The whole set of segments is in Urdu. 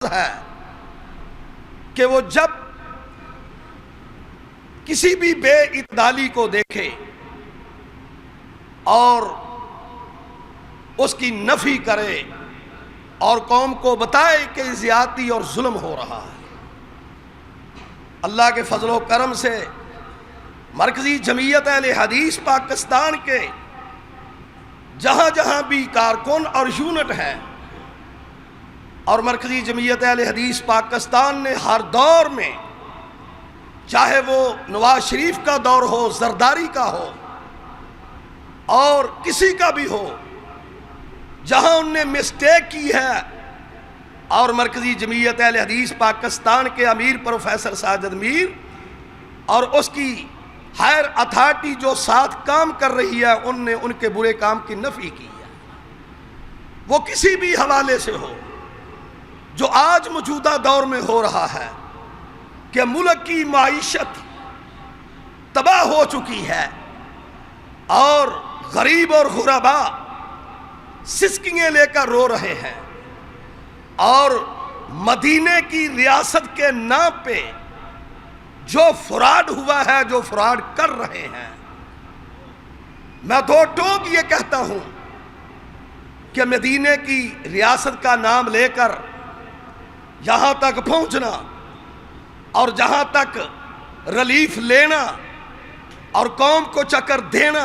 ہے کہ وہ جب کسی بھی بے اعتدالی کو دیکھے اور اس کی نفی کرے اور قوم کو بتائے کہ زیادتی اور ظلم ہو رہا ہے۔ اللہ کے فضل و کرم سے مرکزی جمعیت اہل حدیث پاکستان کے جہاں جہاں بھی کارکن اور یونٹ ہیں، اور مرکزی جمعیت اہل حدیث پاکستان نے ہر دور میں، چاہے وہ نواز شریف کا دور ہو، زرداری کا ہو اور کسی کا بھی ہو، جہاں ان نے مسٹیک کی ہے، اور مرکزی جمعیت اہل حدیث پاکستان کے امیر پروفیسر ساجد میر اور اس کی ہائر اتھارٹی جو ساتھ کام کر رہی ہے، ان نے ان کے برے کام کی نفی کی ہے۔ وہ کسی بھی حوالے سے ہو، جو آج موجودہ دور میں ہو رہا ہے کہ ملک کی معیشت تباہ ہو چکی ہے اور غریب اور غربا سسکیاں لے کر رو رہے ہیں، اور مدینے کی ریاست کے نام پہ جو فراڈ ہوا ہے، جو فراڈ کر رہے ہیں، میں دو ٹوک یہ کہتا ہوں کہ مدینے کی ریاست کا نام لے کر یہاں تک پہنچنا اور جہاں تک ریلیف لینا اور قوم کو چکر دینا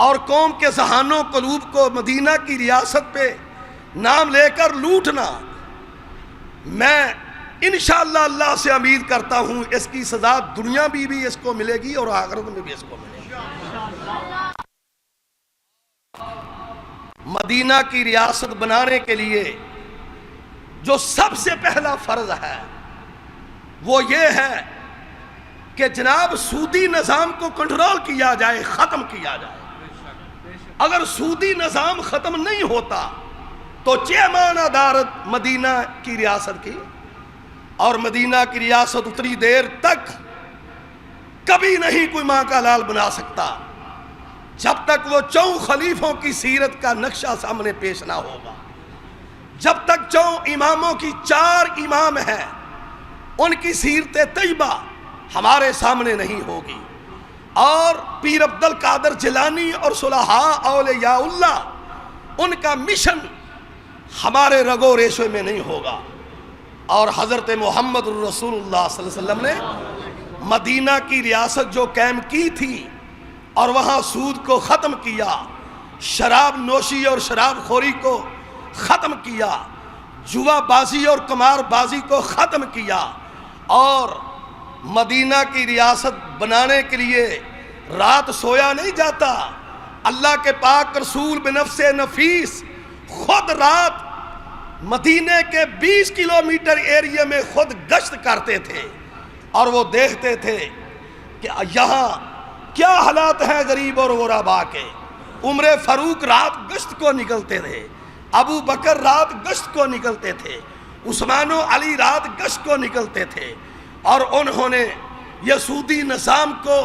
اور قوم کے ذہانوں قلوب کو مدینہ کی ریاست پہ نام لے کر لوٹنا، میں انشاءاللہ اللہ سے امید کرتا ہوں اس کی سزا دنیا بھی اس کو ملے گی اور آخرت میں بھی اس کو ملے گی۔ مدینہ کی ریاست بنانے کے لیے جو سب سے پہلا فرض ہے وہ یہ ہے کہ جناب سودی نظام کو کنٹرول کیا جائے، ختم کیا جائے۔ اگر سودی نظام ختم نہیں ہوتا تو چیئرمین عدالت مدینہ کی ریاست کی، اور مدینہ کی ریاست اتنی دیر تک کبھی نہیں کوئی ماں کا لال بنا سکتا جب تک وہ چون خلیفوں کی سیرت کا نقشہ سامنے پیش نہ ہوگا، جب تک چون اماموں کی 4 امام ہیں ان کی سیرت طیبہ ہمارے سامنے نہیں ہوگی، اور پیر عبد القادر جیلانی اور صلحاء اولیاء اللہ ان کا مشن ہمارے رگو ریشے میں نہیں ہوگا۔ اور حضرت محمد رسول اللہ صلی اللہ علیہ وسلم نے مدینہ کی ریاست جو قائم کی تھی اور وہاں سود کو ختم کیا، شراب نوشی اور شراب خوری کو ختم کیا، جوا بازی اور قمار بازی کو ختم کیا، اور مدینہ کی ریاست بنانے کے لیے رات سویا نہیں جاتا۔ اللہ کے پاک رسول بنفس نفیس خود رات مدینے کے 20 کلومیٹر ایریے میں خود گشت کرتے تھے اور وہ دیکھتے تھے کہ یہاں کیا حالات ہیں غریب اور غربا کے۔ عمر فاروق رات گشت کو نکلتے تھے، ابو بکر رات گشت کو نکلتے تھے، عثمان و علی رات گشت کو نکلتے تھے، اور انہوں نے یہ سودی نظام کو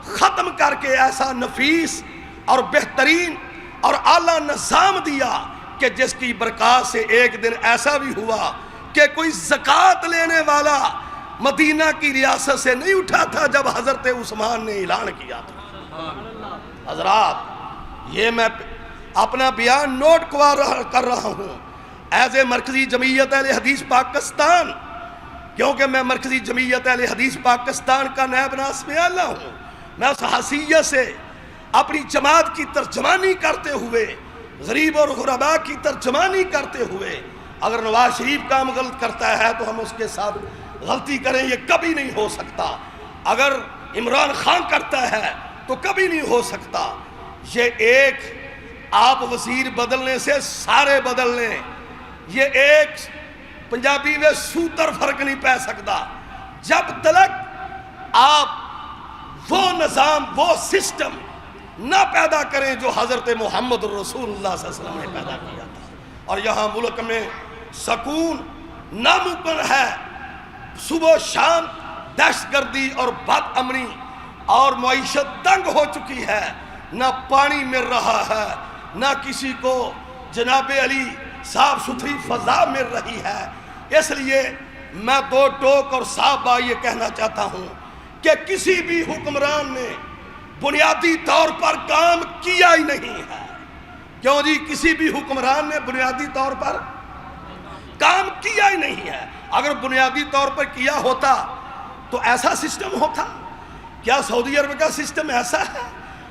ختم کر کے ایسا نفیس اور بہترین اور اعلیٰ نظام دیا کہ جس کی برکات سے ایک دن ایسا بھی ہوا کہ کوئی زکوٰۃ لینے والا مدینہ کی ریاست سے نہیں اٹھا تھا جب حضرت عثمان نے اعلان کیا تھا۔ حضرات، یہ میں اپنا بیان نوٹ کر رہا ہوں ایز اے مرکزی جمعیت اہل حدیث پاکستان، کیونکہ میں مرکزی جمعیت اہل حدیث پاکستان کا نائب ناصب اعلیٰ ہوں۔ میں اس حیثیت سے اپنی جماعت کی ترجمانی کرتے ہوئے، غریب اور غربا کی ترجمانی کرتے ہوئے، اگر نواز شریف کام غلط کرتا ہے تو ہم اس کے ساتھ غلطی کریں، یہ کبھی نہیں ہو سکتا۔ اگر عمران خان کرتا ہے تو کبھی نہیں ہو سکتا۔ یہ ایک آپ وزیر بدلنے سے سارے بدل لیں، یہ ایک پنجابی میں سوتر فرق نہیں پہ سکتا جب تلک آپ وہ نظام، وہ سسٹم نہ پیدا کریں جو حضرت محمد رسول اللہ صلی اللہ علیہ وسلم نے پیدا کیا تھا۔ اور یہاں ملک میں سکون ناممکن ہے، صبح و شام دہشت گردی اور بد امنی اور معیشت تنگ ہو چکی ہے، نہ پانی مل رہا ہے، نہ کسی کو جناب علی صاف ستھری فضا مل رہی ہے، اس لیے میں دو ٹوک اور صاف بات یہ کہنا چاہتا ہوں کہ کسی بھی حکمران نے بنیادی طور پر کام کیا ہی نہیں ہے. کیوں جی؟ کسی بھی حکمران نے بنیادی طور پر کام کیا ہی نہیں ہے. اگر بنیادی طور پر کیا ہوتا تو ایسا سسٹم ہوتا؟ کیا سعودی عرب کا سسٹم ایسا ہے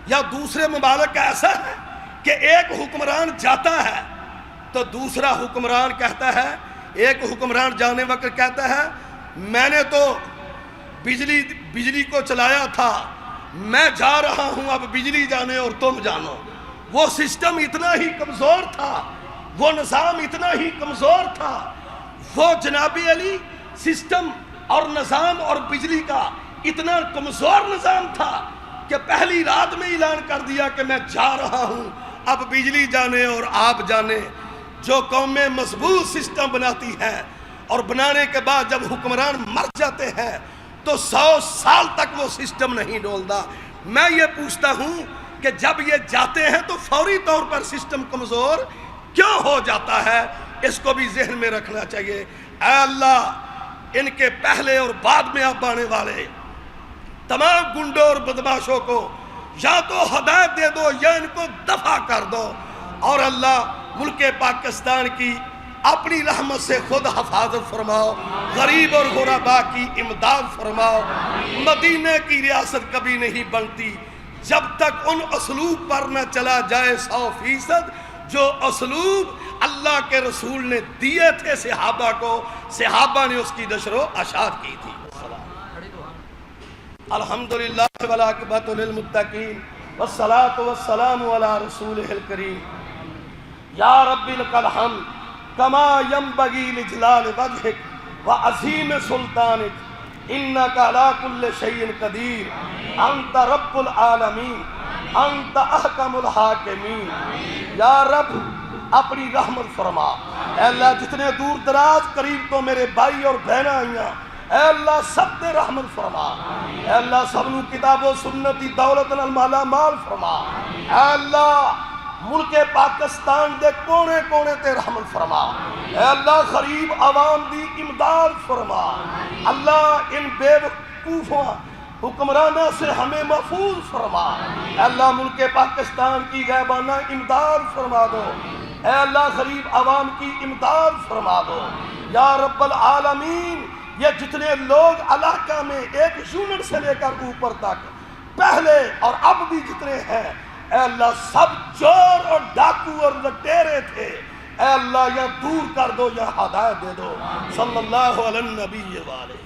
یا دوسرے ممالک کا ایسا ہے کہ ایک حکمران جاتا ہے تو دوسرا حکمران کہتا ہے، ایک حکمران جانے وقت کہتا ہے میں نے تو بجلی کو چلایا تھا، میں جا رہا ہوں، اب بجلی جانے اور تم جانو. وہ سسٹم اتنا ہی کمزور تھا، وہ نظام اتنا ہی کمزور تھا، وہ جناب علی سسٹم اور نظام اور بجلی کا اتنا کمزور نظام تھا کہ پہلی رات میں اعلان کر دیا کہ میں جا رہا ہوں، اب بجلی جانے اور آپ جانے. جو قومیں مضبوط سسٹم بناتی ہیں اور بنانے کے بعد جب حکمران مر جاتے ہیں تو 100 سال تک وہ سسٹم نہیں ڈولتا. میں یہ پوچھتا ہوں کہ جب یہ جاتے ہیں تو فوری طور پر سسٹم کمزور کیوں ہو جاتا ہے؟ اس کو بھی ذہن میں رکھنا چاہیے. اے اللہ، ان کے پہلے اور بعد میں اب آنے والے تمام گنڈوں اور بدماشوں کو یا تو ہدایت دے دو یا ان کو دفع کر دو. اور اللہ ملک پاکستان کی اپنی رحمت سے خود حفاظت فرماؤ، غریب اور غربا کی امداد فرماؤ. مدینہ کی ریاست کبھی نہیں بنتی جب تک ان اسلوب پر نہ چلا جائے 100%، جو اسلوب اللہ کے رسول نے دیے تھے صحابہ کو، صحابہ نے اس کی نشر و اشاعت کی تھی. الحمدللہ والعاقبۃ للمتقین والصلاۃ والسلام علی رسولہ الکریم. یا رب لک الحمد کما ینبغی لجلال وجہک وعظیم سلطانک انک علی کل شیء قدیر. انت رب العالمین، انت احکم الحاکمین. یا رب اپنی رحمت فرما. اے اللہ جتنے دور دراز قریب تو میرے بھائی اور بہنیں آئیاں، اے اللہ سب تے رحمت فرما. اے اللہ سب نو کتاب و سنتی دولت المالا مال فرما. اے اللہ ملک پاکستان دے کونے کونے تے رحمت فرما. اے اللہ غریب عوام دی امداد فرما. اللہ ان بے وقوفوں حکمرانہ سے ہمیں محفوظ فرما. اے اللہ ملک پاکستان کی غیبانہ امداد فرما دو. اے اللہ غریب عوام کی امداد فرما دو. یا رب العالمین، یہ جتنے لوگ علاقہ میں ایک یونٹ سے لے کر اوپر تک پہلے اور اب بھی جتنے ہیں، اے اللہ سب چور اور ڈاکو اور لٹیرے تھے، اے اللہ یا دور کر دو یا ہدایت دے دو. صلی اللہ علیہ النبی وآلہ